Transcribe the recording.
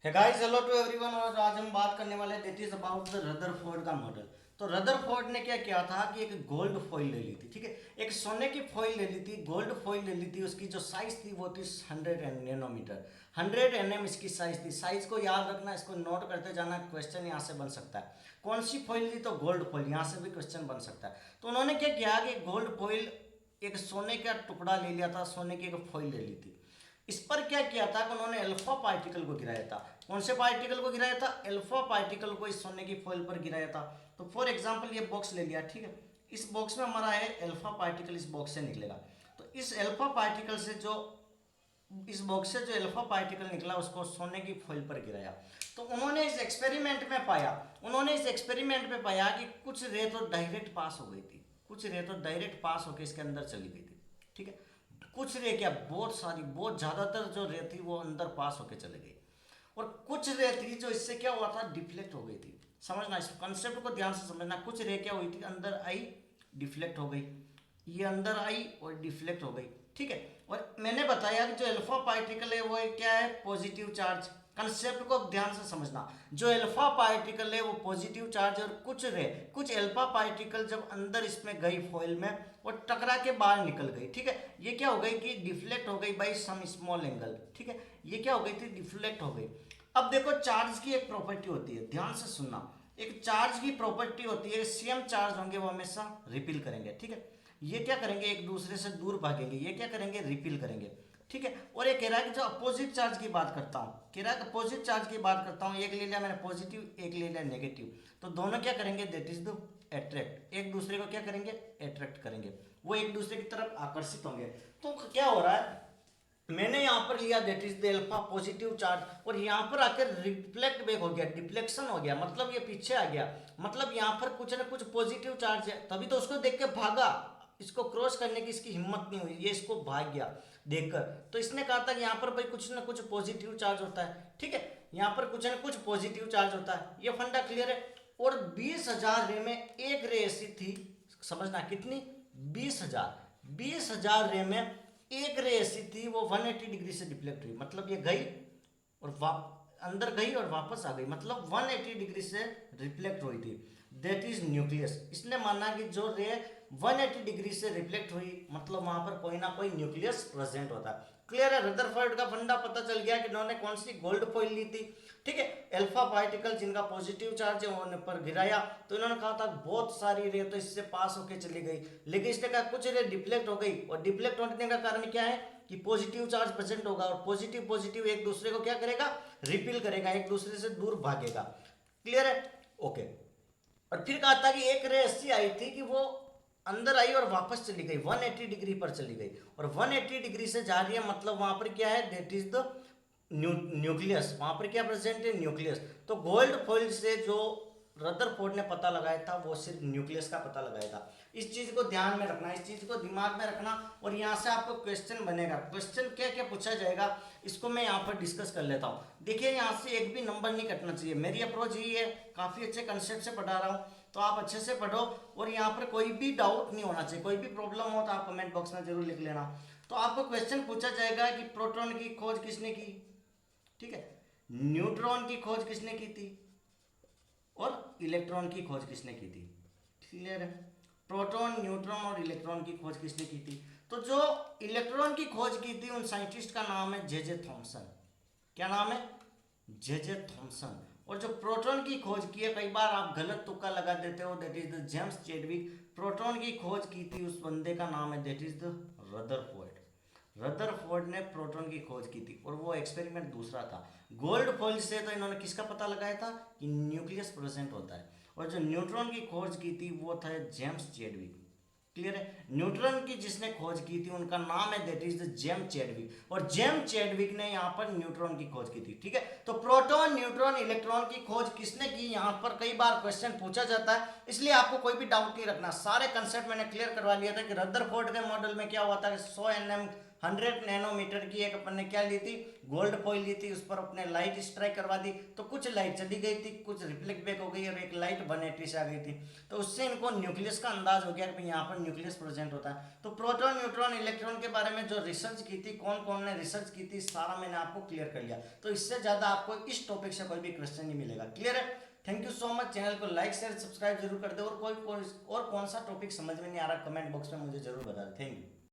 है guys, hello to everyone. और आज हम बात करने वाले हैं that is about the Rutherford का मॉडल। तो रदरफोर्ड ने क्या किया था कि एक गोल्ड फॉइल ले ली थी, ठीक है, एक सोने की फॉइल ले ली थी, गोल्ड फॉइल ले ली थी। उसकी जो साइज थी वो थी 100 नैनोमीटर, 100 nm इसकी साइज थी। साइज को याद रखना, इसको नोट करते जाना, क्वेश्चन यहाँ से बन सकता है। कौन सी फॉइल ली? तो गोल्ड फॉइल, यहाँ से भी क्वेश्चन बन सकता है। तो उन्होंने क्या किया कि गोल्ड फॉइल, एक सोने का टुकड़ा ले लिया था, सोने की एक फॉइल ले ली थी। इस पर क्या किया था कि उन्होंने अल्फा पार्टिकल को गिराया था। कौन से पार्टिकल को गिराया था? अल्फा पार्टिकल को इस सोने की फॉइल पर गिराया था। तो फॉर एग्जांपल ये बॉक्स ले लिया, ठीक है, इस बॉक्स में हमारा है अल्फा पार्टिकल, इस बॉक्स से निकलेगा। तो इस अल्फा पार्टिकल से जो, इस बॉक्स से जो अल्फा पार्टिकल निकला उसको सोने की फॉइल पर गिराया। तो उन्होंने इस एक्सपेरिमेंट में पाया, कि कुछ रे तो डायरेक्ट पास हो गई थी, कुछ रे तो डायरेक्ट पास होकर इसके अंदर चली गई थी, ठीक है। कुछ रे क्या, बहुत सारी, बहुत ज़्यादातर जो रे थी वो अंदर पास होके चले गई। और कुछ रे थी जो इससे क्या हुआ था, डिफ्लेक्ट हो गई थी। समझना, इस कंसेप्ट को ध्यान से समझना। कुछ रे क्या हुई थी, अंदर आई, डिफ्लेक्ट हो गई, ये अंदर आई और डिफ्लेक्ट हो गई, ठीक है। और मैंने बताया कि जो अल्फा पार्टिकल है वो क्या है, पॉजिटिव चार्ज। कंसेप्ट को ध्यान से समझना, जो अल्फा पार्टिकल है वो पॉजिटिव चार्ज, और कुछ अल्फा पार्टिकल जब अंदर इसमें गई फॉइल में, वो टकरा के बाहर निकल गई, ठीक है। ये क्या हो गई कि डिफ्लेक्ट हो गई बाई सम स्मॉल एंगल, ठीक है। ये क्या हो गई थी, डिफ्लेक्ट हो गई। अब देखो, चार्ज की एक प्रॉपर्टी होती है, ध्यान से सुनना। एक चार्ज की प्रॉपर्टी होती है, सेम चार्ज होंगे वो हमेशा रिपील करेंगे, ठीक है। ये क्या करेंगे, एक दूसरे से दूर भागेंगे, ये क्या करेंगे, रिपील करेंगे, ठीक है। और ये कह रहा है कि जो अपोजिट चार्ज की बात करता हूँ, कह रहा है अपोजिट चार्ज की बात करता हूँ, एक ले लिया मैंने पॉजिटिव, एक ले लिया नेगेटिव, तो दोनों क्या करेंगे, दैट इज द अट्रैक्ट, एक दूसरे को क्या करेंगे, अट्रैक्ट करेंगे, वो एक दूसरे की तरफ आकर्षित होंगे। तो क्या हो रहा है, मैंने यहाँ पर लिया that is the alpha positive charge, और यहाँ पर आकर रिफ्लेक्ट बैक हो गया, डिफ्लेक्शन हो गया, मतलब ये पीछे आ गया, मतलब यहाँ पर कुछ ना कुछ पॉजिटिव चार्ज है, तभी तो उसको देख के भागा। इसको क्रॉस करने की इसकी हिम्मत नहीं हुई, ये इसको भाग गया देखकर। तो इसने कहा था कि यहाँ पर भाई कुछ ना कुछ पॉजिटिव चार्ज होता है, ठीक है, यहाँ पर कुछ ना कुछ पॉजिटिव चार्ज होता है, ये फंडा क्लियर है। और 20,000 रे में एक रे ऐसी थी, समझना कितनी, 20,000, 20,000 रे में एक रे ऐसी थी, वो 180 डिग्री से डिफ्लेक्ट हुई, मतलब ये गई और अंदर गई और वापस आ गई, मतलब 180 डिग्री से रिफ्लेक्ट हुई थी, दैट इज न्यूक्लियस। इसने माना कि जो रे 180 डिग्री से रिफ्लेक्ट हुई, मतलब वहां पर कोई ना कोई न्यूक्लियस प्रेजेंट होता है। क्लियर है, रदरफोर्ड का फंडा पता चल गया कि इन्होंने कौन सी गोल्ड फॉइल ली थी, ठीक है। अल्फा पार्टिकल जिनका पॉजिटिव चार्ज है उन पर गिराया, तो इन्होंने कहा था बहुत सारी रे तो इससे पास होके चली गई, लेकिन इसने कहा कुछ रे डिफ्लेक्ट हो गई, और डिफ्लेक्ट होने का कारण क्या है कि पॉजिटिव चार्ज प्रेजेंट होगा, और पॉजिटिव पॉजिटिव एक दूसरे को क्या करेगा, रिपील करेगा, एक दूसरे से दूर भागेगा। क्लियर है, ओके। और फिर कहा था कि एक रे ऐसी आई थी कि वो अंदर आई और वापस चली गई, 180 डिग्री पर चली गई, और 180 डिग्री से जा रही है, मतलब वहां पर क्या है, दैट इज द न्यूक्लियस, वहां पर क्या प्रेजेंट है, न्यूक्लियस। तो गोल्ड फॉइल से जो रदरफोर्ड ने पता लगाया था वो सिर्फ न्यूक्लियस का पता लगाया था। इस चीज को ध्यान में रखना, इस चीज को दिमाग में रखना, और यहाँ से आपको क्वेश्चन बनेगा। क्वेश्चन क्या क्या पूछा जाएगा इसको मैं यहाँ पर डिस्कस कर लेता हूँ। देखिए, यहाँ से एक भी नंबर नहीं कटना चाहिए, मेरी अप्रोच यही है, काफी अच्छे कंसेप्ट से पढ़ा रहा हूँ, तो आप अच्छे से पढ़ो, और यहाँ पर कोई भी डाउट नहीं होना चाहिए, कोई भी प्रॉब्लम हो तो आप कमेंट बॉक्स में जरूर लिख लेना। तो आपको क्वेश्चन पूछा जाएगा कि प्रोटॉन की खोज किसने की, ठीक है, न्यूट्रॉन की खोज किसने की थी, और इलेक्ट्रॉन की खोज किसने की थी। क्लियर है, प्रोटॉन, न्यूट्रॉन और इलेक्ट्रॉन की खोज किसने की थी। तो जो इलेक्ट्रॉन की खोज की थी उन साइंटिस्ट का नाम है जे जे थॉमसन। क्या नाम है, जे जे थॉमसन। और जो प्रोटॉन की खोज की है, कई बार आप गलत तुक्का लगा देते हो, that is the James Chadwick. Proton की खोज की थी उस बंदे का नाम है that is the Rutherford. Rutherford ने प्रोटॉन की खोज की थी, और वो एक्सपेरिमेंट दूसरा था। गोल्ड फॉइल से तो इन्होंने किसका पता लगाया था कि न्यूक्लियस प्रेजेंट होता है, और जो न्यूट्रॉन की खोज की थी वो था जेम्स चैडविक। क्लियर है, न्यूट्रॉन की जिसने खोज की थी उनका नाम है that is the James Chadwick, और जेम्स चैडविक ने यहाँ पर न्यूट्रॉन की खोज की थी, ठीक है। तो प्रोटॉन, न्यूट्रॉन, इलेक्ट्रॉन की खोज किसने की, यहाँ पर कई बार क्वेश्चन पूछा जाता है, इसलिए आपको कोई भी डाउट नहीं रखना। सारे कंसेप्ट मैंने क्लियर करवा लिया था कि रदरफोर्ड के मॉडल में क्या हुआ था कि 100 nm 100 नैनोमीटर की एक अपन ने क्या ली थी, गोल्ड फॉइल ली थी, उस पर अपने लाइट स्ट्राइक करवा दी, तो कुछ लाइट चली गई थी, कुछ रिफ्लेक्ट बैक हो गई और एक लाइट 180 से आ गई थी। तो उससे इनको न्यूक्लियस का अंदाज हो गया कि यहाँ पर न्यूक्लियस प्रेजेंट होता है। तो प्रोटॉन न्यूट्रॉन इलेक्ट्रॉन के बारे में जो रिसर्च की थी, कौन कौन ने रिसर्च की थी, सारा मैंने आपको क्लियर कर लिया। तो इससे ज्यादा आपको इस टॉपिक से कोई भी क्वेश्चन नहीं मिलेगा। क्लियर है? Thank you so much. Channel को लाइक शेयर सब्सक्राइब जरूर कर दे और कोई और कौन सा टॉपिक समझ में नहीं आ रहा कमेंट बॉक्स में मुझे जरूर बता दे। Thank you.